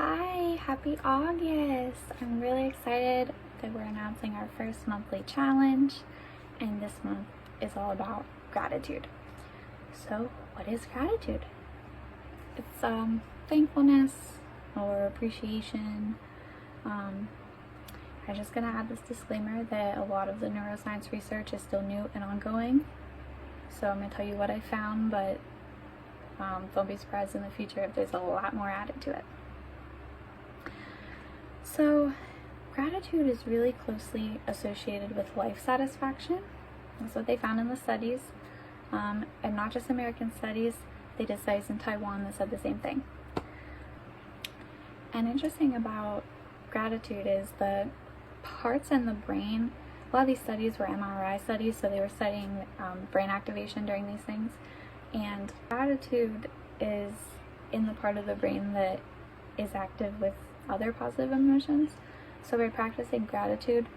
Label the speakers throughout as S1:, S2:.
S1: Hi, happy August! I'm really excited that we're announcing our first monthly challenge, and this month is all about gratitude. So, what is gratitude? It's thankfulness or appreciation. I'm just gonna add this disclaimer that a lot of the neuroscience research is still new and ongoing. So I'm gonna tell you what I found, but don't be surprised in the future if there's a lot more added to it. So, gratitude is really closely associated with life satisfaction. That's what they found in the studies. And not just American studies, they did studies in Taiwan that said the same thing. And interesting about gratitude is the parts in the brain, a lot of these studies were MRI studies, so they were studying brain activation during these things. And gratitude is in the part of the brain that is active with other positive emotions. So by practicing gratitude,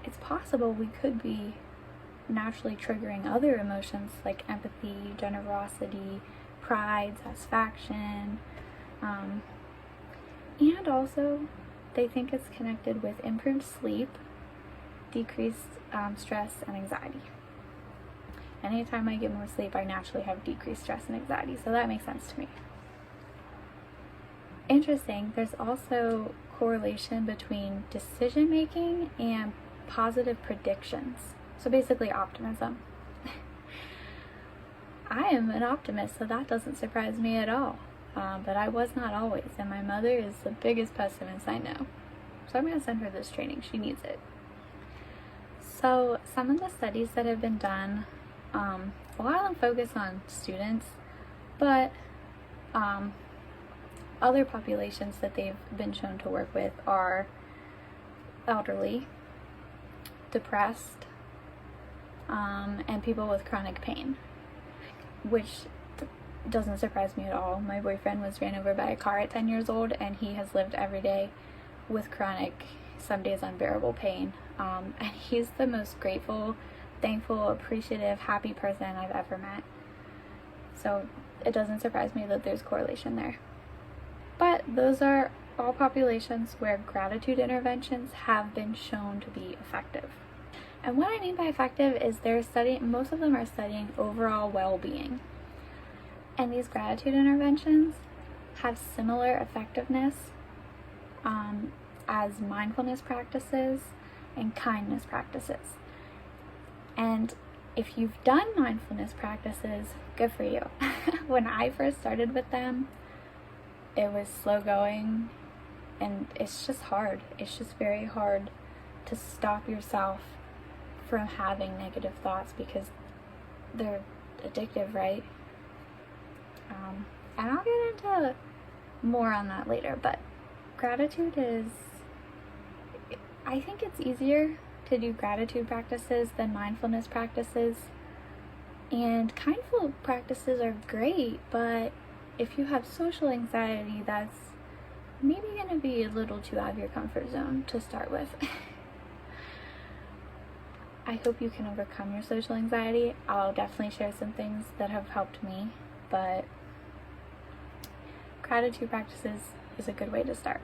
S1: it's possible we could be naturally triggering other emotions like empathy, generosity, pride, satisfaction, and also they think it's connected with improved sleep, decreased stress and anxiety. Anytime I get more sleep, I naturally have decreased stress and anxiety, so that makes sense to me. Interesting, there's also correlation between decision making and positive predictions. So basically optimism. I am an optimist, so that doesn't surprise me at all. But I was not always, and my mother is the biggest pessimist I know. So I'm going to send her this training, she needs it. So some of the studies that have been done, a lot of them focus on students, but other populations that they've been shown to work with are elderly, depressed, and people with chronic pain, which doesn't surprise me at all. My boyfriend was ran over by a car at 10 years old, and he has lived every day with chronic, some days unbearable pain, and he's the most grateful, thankful, appreciative, happy person I've ever met. So it doesn't surprise me that there's correlation there. But those are all populations where gratitude interventions have been shown to be effective. And what I mean by effective is most of them are studying overall well-being. And these gratitude interventions have similar effectiveness as mindfulness practices and kindness practices. And if you've done mindfulness practices, good for you. When I first started with them, it was slow going, and it's just hard. It's just very hard to stop yourself from having negative thoughts because they're addictive, right? And I'll get into more on that later, but gratitude I think it's easier to do gratitude practices than mindfulness practices. And kindful practices are great, but if you have social anxiety, that's maybe going to be a little too out of your comfort zone to start with. I hope you can overcome your social anxiety. I'll definitely share some things that have helped me, but gratitude practices is a good way to start.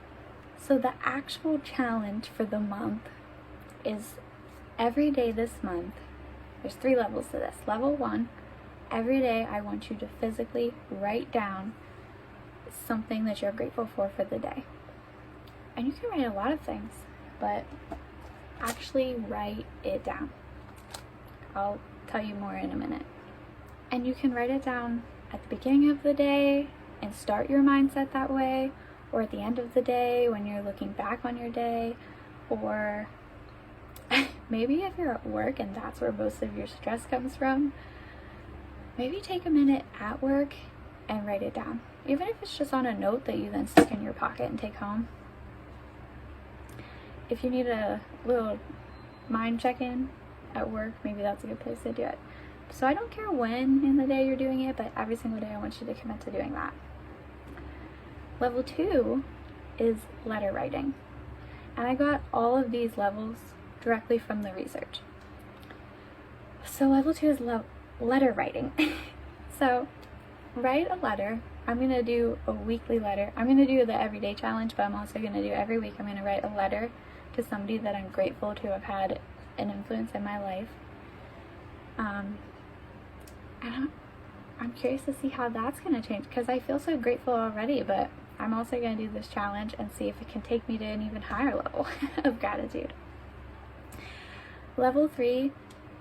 S1: So the actual challenge for the month is every day this month, there's 3 levels to this. Level 1, every day I want you to physically write down something that you're grateful for the day. And you can write a lot of things, but actually write it down. I'll tell you more in a minute. And you can write it down at the beginning of the day and start your mindset that way, or at the end of the day when you're looking back on your day, or maybe if you're at work and that's where most of your stress comes from, maybe take a minute at work and write it down. Even if it's just on a note that you then stick in your pocket and take home. If you need a little mind check-in at work, maybe that's a good place to do it. So I don't care when in the day you're doing it, but every single day I want you to commit to doing that. Level 2 is letter writing. And I got all of these levels directly from the research. So level 2 is letter writing. So write a letter. I'm going to do a weekly letter. I'm going to do the everyday challenge, but I'm also going to do every week I'm going to write a letter to somebody that I'm grateful to have had an influence in my life. I'm curious to see how that's going to change, because I feel so grateful already, but I'm also going to do this challenge and see if it can take me to an even higher level of gratitude. Level 3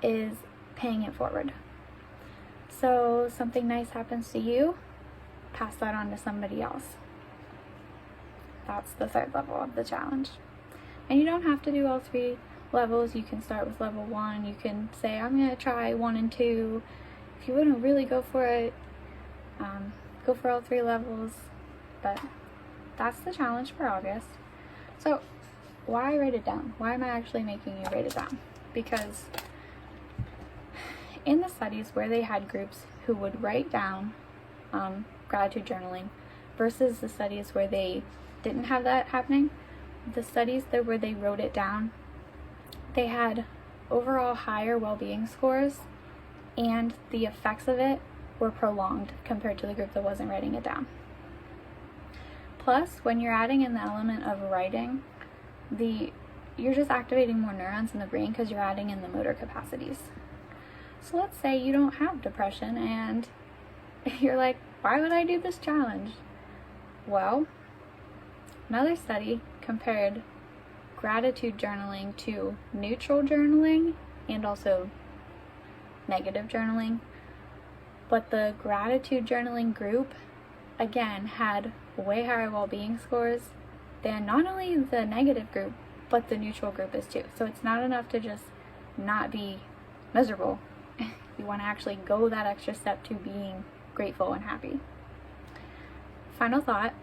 S1: is paying it forward. So something nice happens to you, pass that on to somebody else. That's the 3rd level of the challenge. And you don't have to do all 3 levels. You can start with level 1. You can say, I'm going to try 1 and 2. If you want to really go for it, go for all 3 levels. But that's the challenge for August. So why write it down? Why am I actually making you write it down? Because in the studies where they had groups who would write down gratitude journaling versus the studies where they didn't have that happening, the studies where they wrote it down, they had overall higher well-being scores, and the effects of it were prolonged compared to the group that wasn't writing it down. Plus, when you're adding in the element of writing, you're just activating more neurons in the brain because you're adding in the motor capacities. So let's say you don't have depression and you're like, why would I do this challenge? Well, another study compared gratitude journaling to neutral journaling and also negative journaling. But the gratitude journaling group, again, had way higher well-being scores than not only the negative group, but the neutral group is too. So it's not enough to just not be miserable. You want to actually go that extra step to being grateful and happy. Final thought,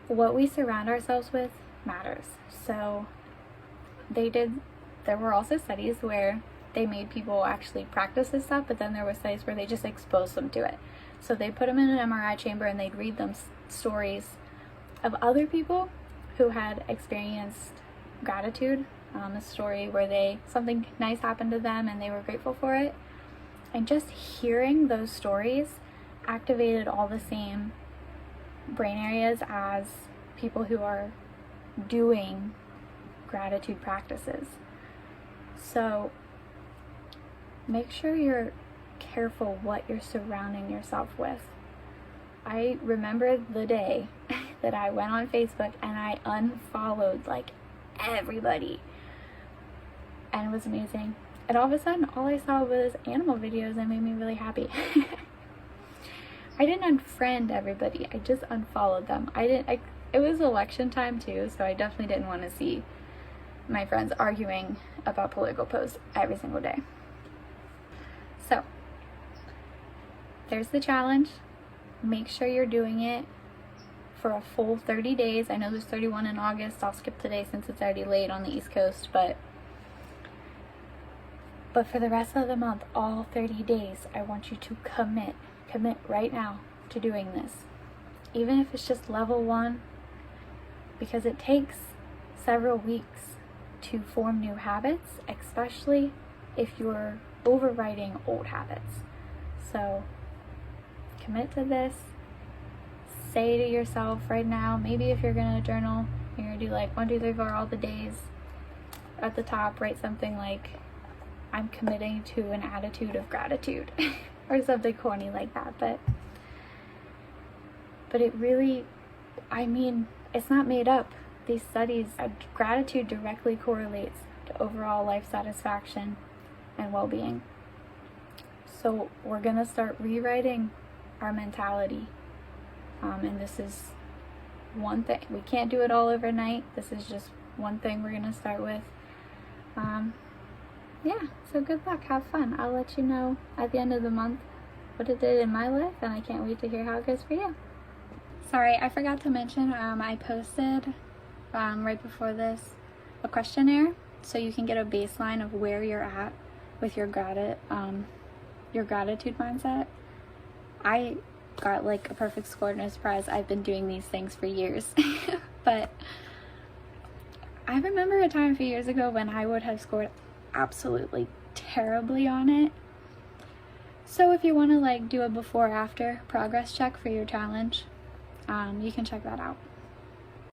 S1: what we surround ourselves with matters. So there were also studies where they made people actually practice this stuff, but then there were studies where they just exposed them to it. So they put them in an MRI chamber and they'd read them stories of other people who had experienced gratitude, a story where something nice happened to them and they were grateful for it. And just hearing those stories activated all the same brain areas as people who are doing gratitude practices. So make sure you're careful what you're surrounding yourself with. I remember the day that I went on Facebook and I unfollowed like everybody, and it was amazing. And all of a sudden, all I saw was animal videos that made me really happy. I didn't unfriend everybody, I just unfollowed them. It was election time too, so I definitely didn't want to see my friends arguing about political posts every single day. So, there's the challenge. Make sure you're doing it for a full 30 days. I know there's 31 in August. I'll skip today since it's already late on the East Coast, but for the rest of the month, all 30 days, I want you to commit right now to doing this. Even if it's just level 1, because it takes several weeks to form new habits, especially if you're overriding old habits. So commit to this. Say to yourself right now, maybe if you're gonna journal, you're gonna do like 1, 2, 3, 4 all the days. At the top, write something like, I'm committing to an attitude of gratitude or something corny like that. But it really, it's not made up. These studies, gratitude directly correlates to overall life satisfaction and well-being. So we're gonna start rewriting our mentality. And this is one thing. We can't do it all overnight. This is just one thing we're gonna start with. Yeah, so good luck, have fun. I'll let you know at the end of the month what it did in my life, and I can't wait to hear how it goes for you. Sorry, I forgot to mention, I posted right before this a questionnaire, so you can get a baseline of where you're at with your gratitude mindset. I got like a perfect score, no surprise. I've been doing these things for years. But I remember a time a few years ago when I would have scored absolutely terribly on it. So if you want to like do a before after progress check for your challenge, you can check that out.